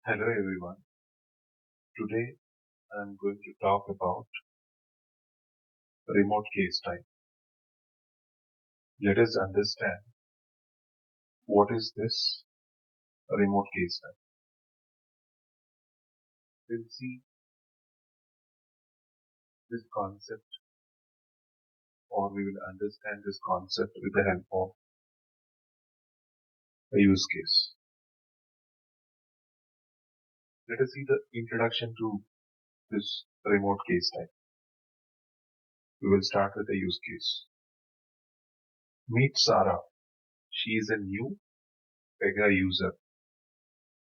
Hello everyone. Today I'm going to talk about remote case type. Let us understand what is this remote case type. We'll see this concept or we will understand this concept with the help of a use case. Let us see the introduction to this remote case type. We will start with a use case. Meet Sarah. She is a new Pega user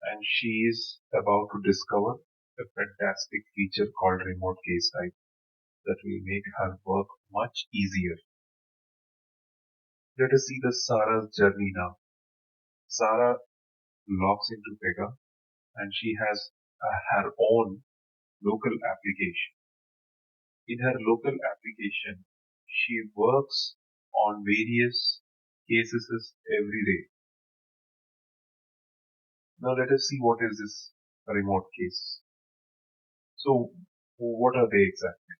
and she is about to discover a fantastic feature called remote case type that will make her work much easier. Let us see the Sarah's journey now. Sarah logs into Pega and she has her own local application. In her local application, she works on various cases every day. Now let us see what is this remote case. So what are they exactly?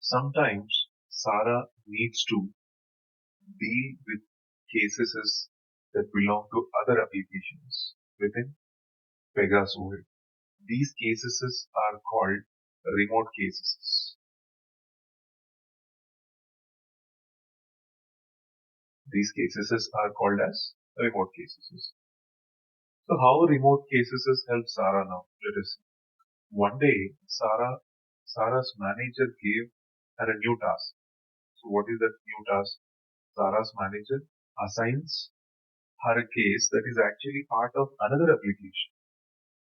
Sometimes Sarah needs to deal with cases that belong to other applications within Pega's world. These cases are called remote cases. These cases are called as remote cases. So how remote cases help Sarah now? Let us see. One day, Sarah's manager gave her a new task. So what is that new task? Sarah's manager assigns her a case that is actually part of another application.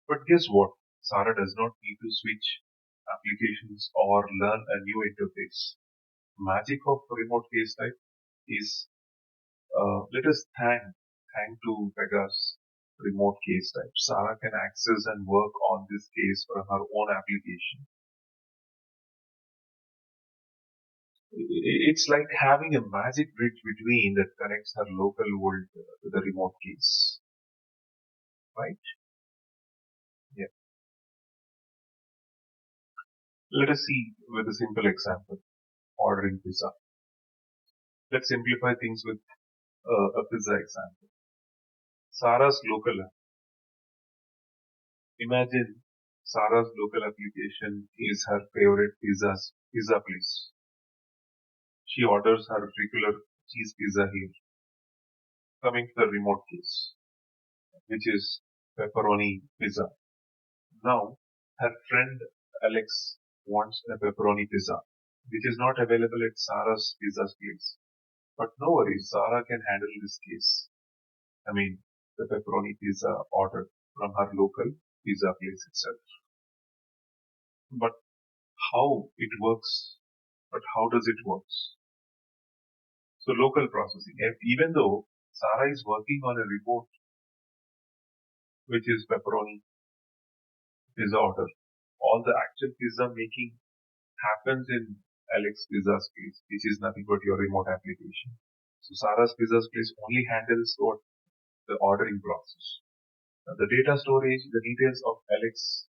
But guess what? Sarah does not need to switch applications or learn a new interface. Magic of remote case type is let us thank to Pega's remote case type. Sarah can access and work on this case from her own application. It's like having a magic bridge between that connects her local world to the remote case, right? Yeah. Let us see with a simple example, ordering pizza. Let's simplify things with a pizza example. Sarah's local app. Imagine Sarah's local application is her favorite pizza place. She orders her regular cheese pizza here. Coming to the remote case, which is pepperoni pizza. Now, her friend Alex wants a pepperoni pizza, which is not available at Sarah's pizza place. But no worries, Sarah can handle this case. I mean, the pepperoni pizza order from her local pizza place itself. But how it works? But how does it work? So local processing. Even though Sarah is working on a report which is pepperoni pizza order, all the actual pizza making happens in Alex Pizza's place, which is nothing but your remote application. So Sarah's Pizza's place only handles what the ordering process. The data storage, the details of Alex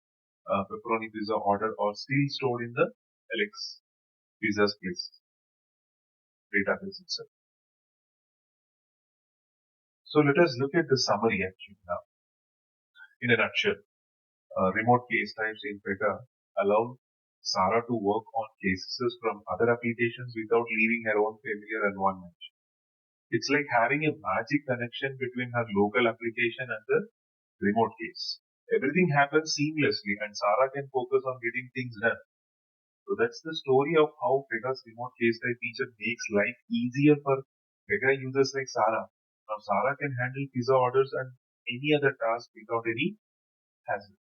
pepperoni pizza order are still stored in the Alex Pizza's place database itself. So let us look at the summary actually now. In a nutshell, remote case types in Pega allow Sarah to work on cases from other applications without leaving her own familiar environment. It's like having a magic connection between her local application and the remote case. Everything happens seamlessly and Sarah can focus on getting things done. So that's the story of how Pega's remote case type feature makes life easier for Pega users like Sarah. Now Sarah can handle pizza orders and any other task without any hassle.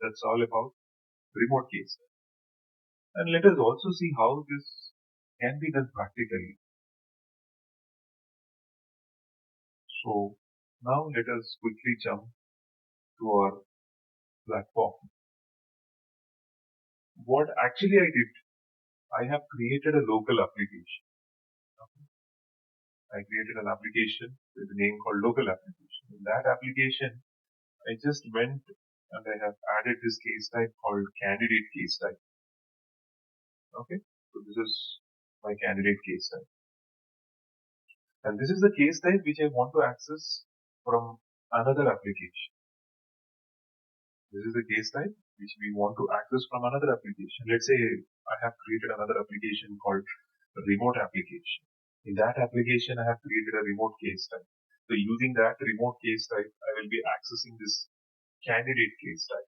That's all about remote case. And let us also see how this can be done practically. So now let us quickly jump to our platform. What actually I did, I have created a local application. I created an application with a name called local application. In that application, I just went and I have added this case type called candidate case type. Okay, so this is my candidate case type. And this is the case type which I want to access from another application. This is the case type which we want to access from another application. Let's say I have created another application called remote application. In that application, I have created a remote case type. So using that remote case type, I will be accessing this candidate case type.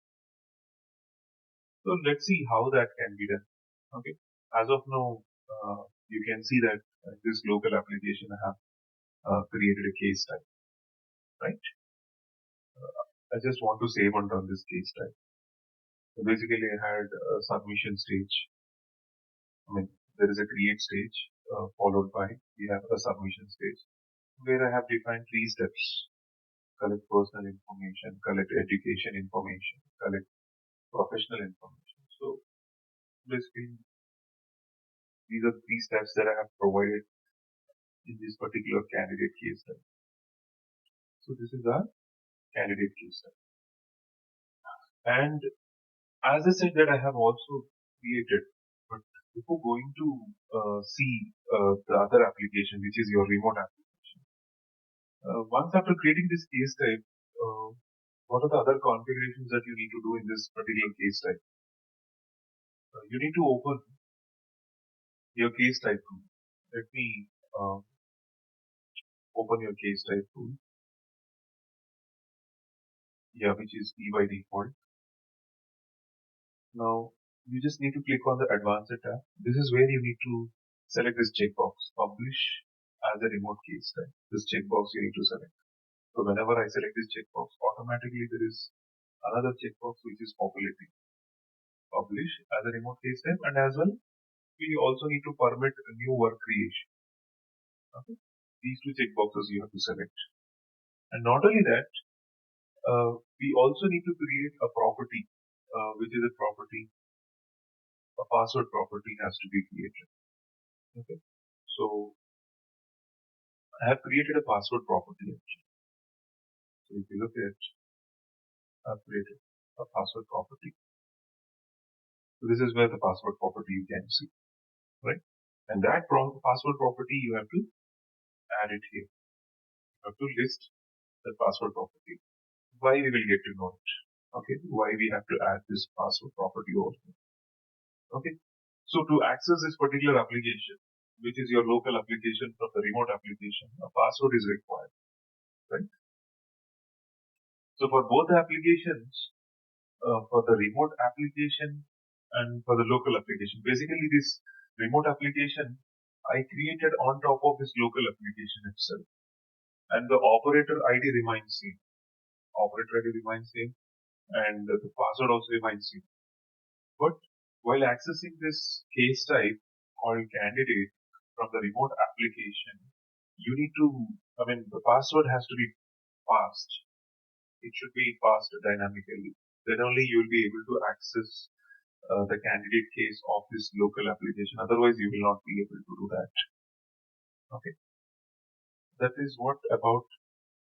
So let's see how that can be done. Okay. As of now, you can see that this local application I have created a case type, right? I just want to save and run this case type. So basically, I had a submission stage. I mean, there is a create stage followed by we have a submission stage where I have defined three steps: collect personal information, collect education information, collect professional information. So basically, these are three steps that I have provided in this particular candidate case study. So this is our candidate case study. And as I said that I have also created, but before going to see the other application, which is your remote application, once after creating this case type, what are the other configurations that you need to do in this particular case type? You need to open your case type tool. Let me open your case type tool. Yeah, which is P by default. Now you just need to click on the advanced tab. This is where you need to select this checkbox, publish as a remote case type. This checkbox you need to select. So whenever I select this checkbox, automatically there is another checkbox which is populating. Publish as a remote case type, and as well we also need to permit a new work creation. Okay, these two checkboxes you have to select. And not only that, we also need to create a property, which is a property, a password property has to be created. Okay, so I have created a password property actually. So if you look at, I've created a password property. So this is where the password property you can see, right? And that password property you have to add it here. You have to list the password property. Why we will get to know it. Okay, why we have to add this password property over here. Okay, so to access this particular application, which is your local application from the remote application, a password is required, right? So for both applications, for the remote application and for the local application, basically this remote application I created on top of this local application itself, and the operator ID remains same. Operator ID remains same, and the password also remains same. But while accessing this case type called candidate from the remote application, you need to, I mean, the password has to be passed. It should be passed dynamically. Then only you will be able to access the candidate case of this local application. Otherwise, you will not be able to do that. Okay. That is what about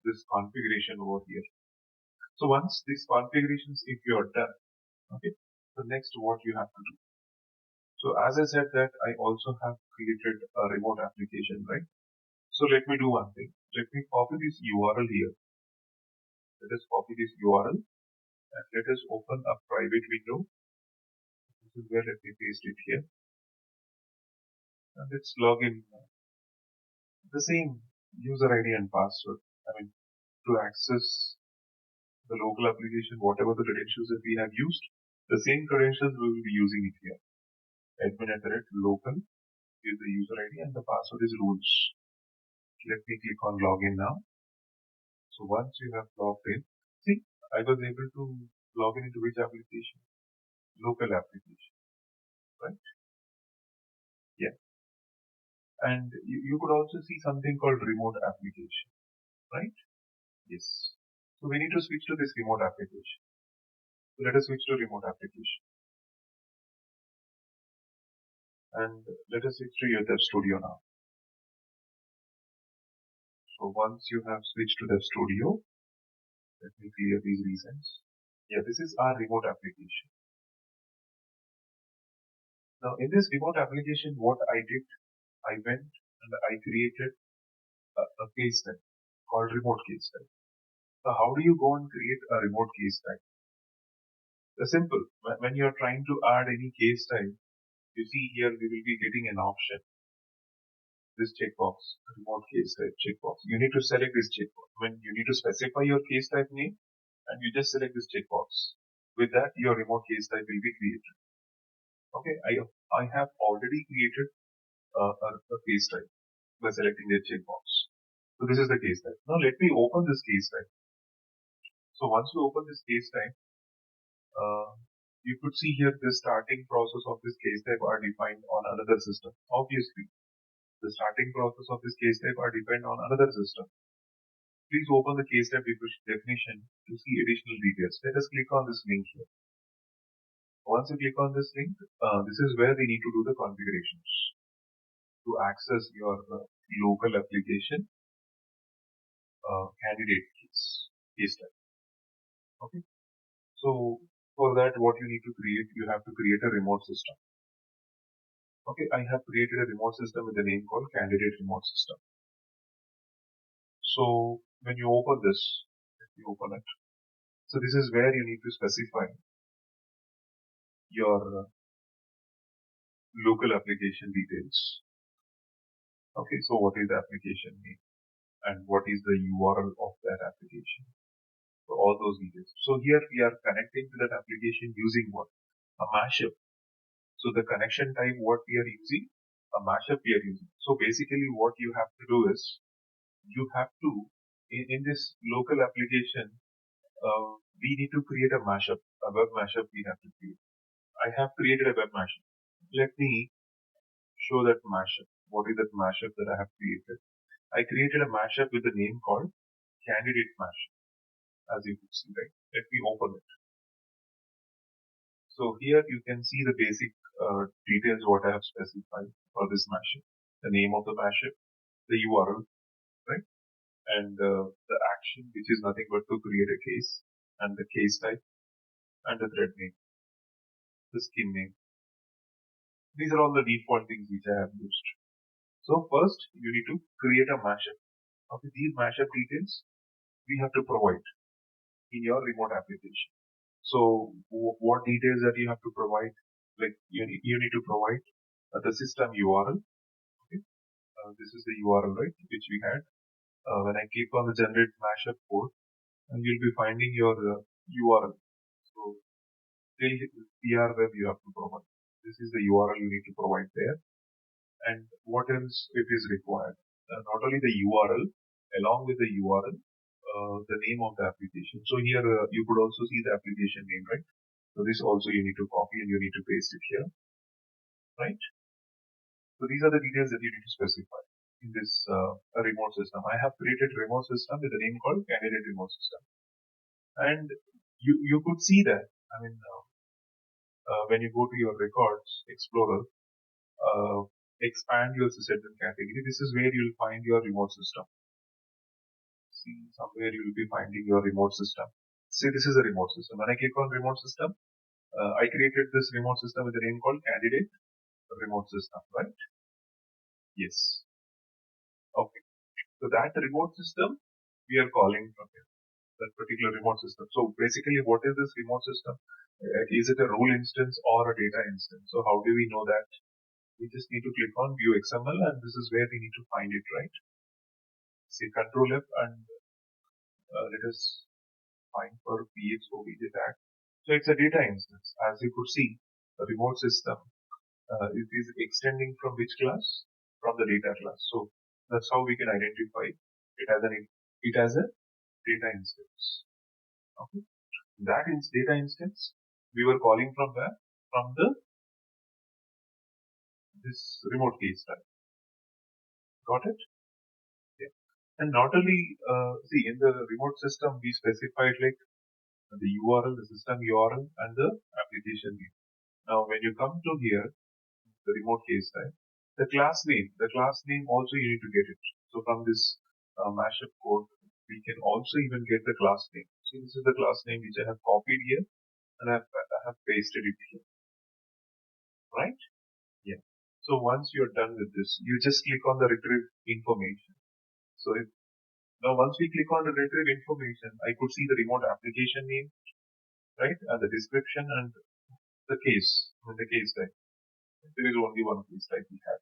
this configuration over here. So once these configurations, if you are done, okay, the next what you have to do. So as I said that I also have created a remote application, right? So let me do one thing. Let me copy this URL here. Let us copy this URL and let us open a private window. This is where let me paste it here. And let's log in the same user ID and password. I mean, to access the local application, whatever the credentials that we have used, the same credentials we will be using it here. Admin@local is the user ID and the password is rules. Let me click on login now. So once you have logged in, see, I was able to log in into which application? Local application, right? Yeah. And you could also see something called remote application, right? Yes. So we need to switch to this remote application. So let us switch to remote application. And let us switch to your Dev Studio now. So once you have switched to Dev Studio, Let me clear these reasons. Yeah, this is our remote application. Now, in this remote application, what I did, I went and I created a case type called remote case type. So, how do you go and create a remote case type? It's simple. When you're trying to add any case type, you see here we will be getting an option, this checkbox, remote case type checkbox. You need to select this checkbox. When you need to specify your case type name, and you just select this checkbox. With that, your remote case type will be created. Okay, I have already created a case type by selecting the checkbox. So this is the case type. Now let me open this case type. So once you open this case type, uh, you could see here the starting process of this case type are defined on another system. Obviously, the starting process of this case type are defined on another system. Please open the case type definition to see additional details. Let us click on this link here. Once you click on this link, this is where we need to do the configurations to access your local application candidate case type. Okay. So for that, what you need to create, you have to create a remote system. Okay, I have created a remote system with a name called candidate remote system. So when you open this, let me open it. So this is where you need to specify your local application details. Okay, so what is the application name and what is the URL of that application? So all those details. So here we are connecting to that application using what? A mashup. So the connection type what we are using, a mashup we are using. So basically what you have to do is, you have to, in this local application, we need to create a mashup, a web mashup we have to create. I have created a web mashup. Let me show that mashup. What is that mashup that I have created? I created a mashup with the name called candidate mashup, as you can see, right? Let me open it. So here you can see the basic details what I have specified for this mashup. The name of the mashup, the URL, right? And the action, which is nothing but to create a case, and the case type, and the thread name, the skin name. These are all the default things which I have used. So first, you need to create a mashup. Okay, these mashup details we have to provide in your remote application. So what details that you have to provide? Like you need to provide the system URL. Okay, this is the URL, right, which we had. When I click on the generate mashup code, you'll be finding your URL. So till PR web you have to provide. This is the URL you need to provide there. And what else it is required? Not only the URL, along with the URL, the name of the application. So here you could also see the application name, right? So this also you need to copy and you need to paste it here, right? So these are the details that you need to specify in this remote system. I have created a remote system with a name called candidate remote system. And you could see that, I mean, when you go to your records explorer, expand your sysadmin category, this is where you'll find your remote system. See, somewhere you will be finding your remote system. See, this is a remote system. When I click on remote system, I created this remote system with a name called candidate remote system, right? Yes. Okay. So that remote system we are calling from here, that particular remote system. So basically, what is this remote system? Is it a rule instance or a data instance? So how do we know that? We just need to click on view XML, and this is where we need to find it, right? Say Control F, and let us find for PXOBJ tag. So it's a data instance. As you could see, the remote system, it is extending from which class? From the data class. So that's how we can identify it as a data instance. Okay. That is data instance we were calling from where? From this remote case type. Got it? Yeah. And not only, see, in the remote system, we specified like the URL, the system URL, and the application name. Now, when you come to here, the remote case type, the class name also you need to get it. So from this mashup code, we can also even get the class name. See, this is the class name which I have copied here and I have pasted it here, right? Yeah. So once you're done with this, you just click on the retrieve information. So now once we click on the retrieve information, I could see the remote application name, right? And the description and the case, the case type. There is only one case type we have.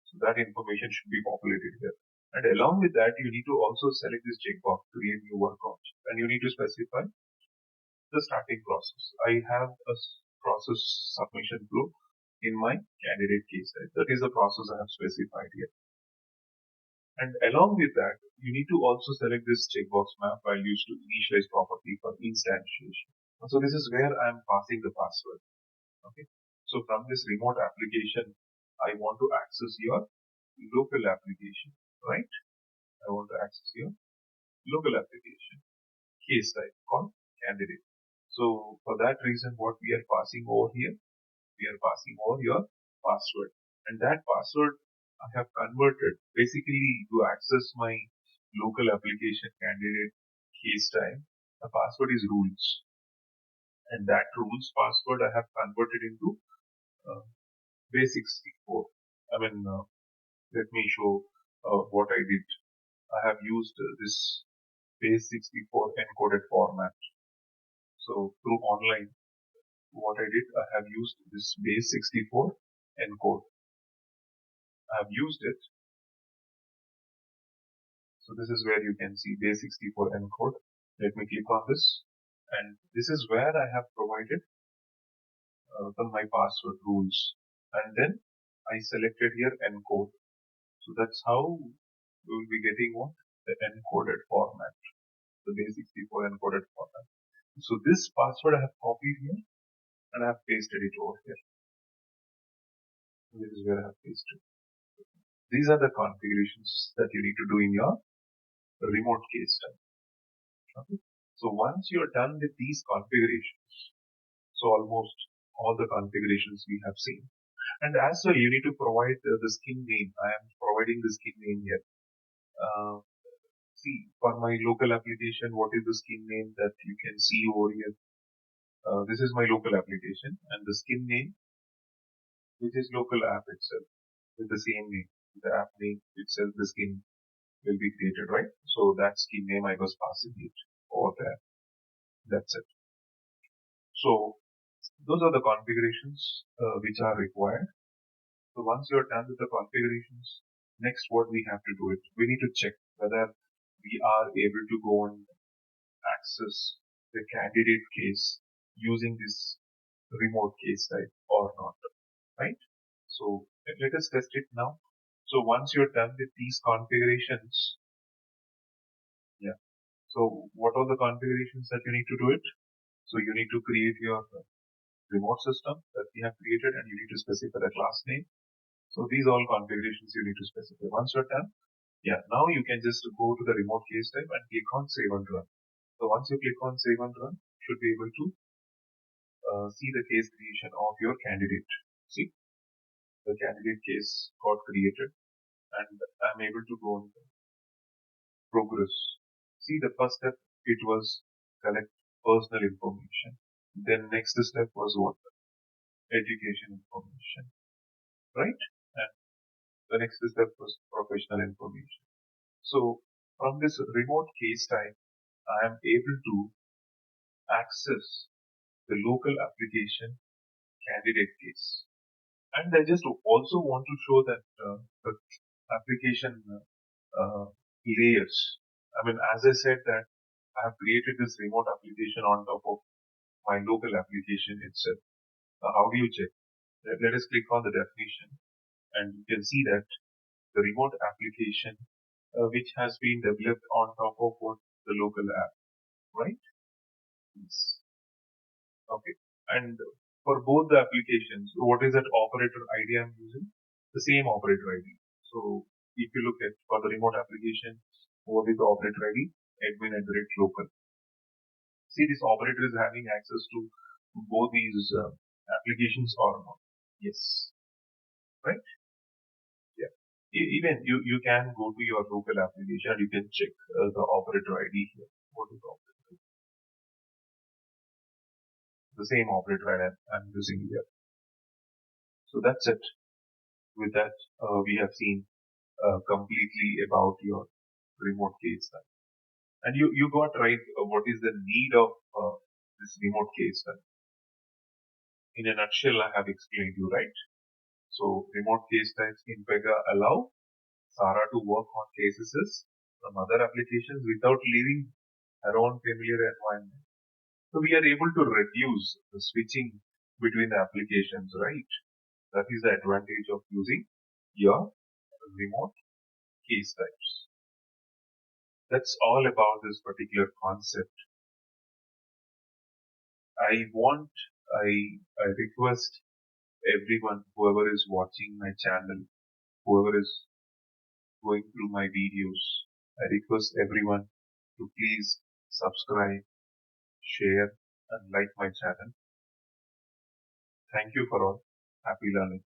So that information should be populated here. And along with that, you need to also select this checkbox, create new work object. And you need to specify the starting process. I have a process submission flow in my candidate case type. That is the process I have specified here. And along with that, you need to also select this checkbox map values to initialize property for instantiation. So this is where I am passing the password. Okay. So from this remote application, I want to access your local application, right? I want to access your local application case type called candidate. So for that reason, what we are passing over here, we are passing over your password, and that password I have converted basically to access my local application candidate case type. The password is rules, and that rules password I have converted into base64. I mean, let me show what I did. I have used this base64 encoded format. So through online, what I did, I have used this base64 encode. I have used it. So this is where you can see base64 encode. Let me click on this. And this is where I have provided my password rules. And then I selected here encode. So that's how we will be getting what? The encoded format. The base64 encoded format. So this password I have copied here and I have pasted it over here. This is where I have pasted. These are the configurations that you need to do in your remote case type. Okay. So once you're done with these configurations, so almost all the configurations we have seen. And as well, you need to provide the skin name. I am providing the skin name here. See, for my local application, what is the skin name that you can see over here? This is my local application and the skin name, which is local app itself with the same name. The app name itself, the skin will be created, right? So that skin name I was passing it over there. That's it. So those are the configurations which are required. So once you're done with the configurations, next what we have to do is we need to check whether we are able to go and access the candidate case using this remote case type or not, right? So let us test it now. So once you're done with these configurations, yeah. So what are the configurations that you need to do it? So you need to create your remote system that we have created and you need to specify the class name. So these all configurations you need to specify. Once you're done, yeah, now you can just go to the remote case type and click on save and run. So once you click on save and run, you should be able to see the case creation of your candidate. See, the candidate case got created and I'm able to go on progress. See, the first step, it was collect personal information. Then next step was what? Education information, right? And the next step was professional information. So from this remote case type, I am able to access the local application candidate case. And I just also want to show that the application layers. I mean, as I said that I have created this remote application on top of my local application itself. How do you check? Let us click on the definition and you can see that the remote application which has been developed on top of what the local app, right? Yes. Okay. And for both the applications, what is that operator ID I'm using? The same operator ID. So if you look at for the remote application, what is the operator ID? Admin at the rate local. See, this operator is having access to both these applications or not. Yes. Right? Yeah. Even you can go to your local application and you can check the operator ID here. What is the operator? the same operator I'm using here. So that's it. With that, we have seen completely about your remote case study. And you got right what is the need of this remote case study. In a nutshell, I have explained you right. So remote case studies in Pega allow Sarah to work on cases from other applications without leaving her own familiar environment. So we are able to reduce the switching between the applications, right? That is the advantage of using your remote case types. That's all about this particular concept. I want, I request everyone, whoever is watching my channel, whoever is going through my videos, I request everyone to please subscribe, share, and like my channel. Thank you for all. Happy learning.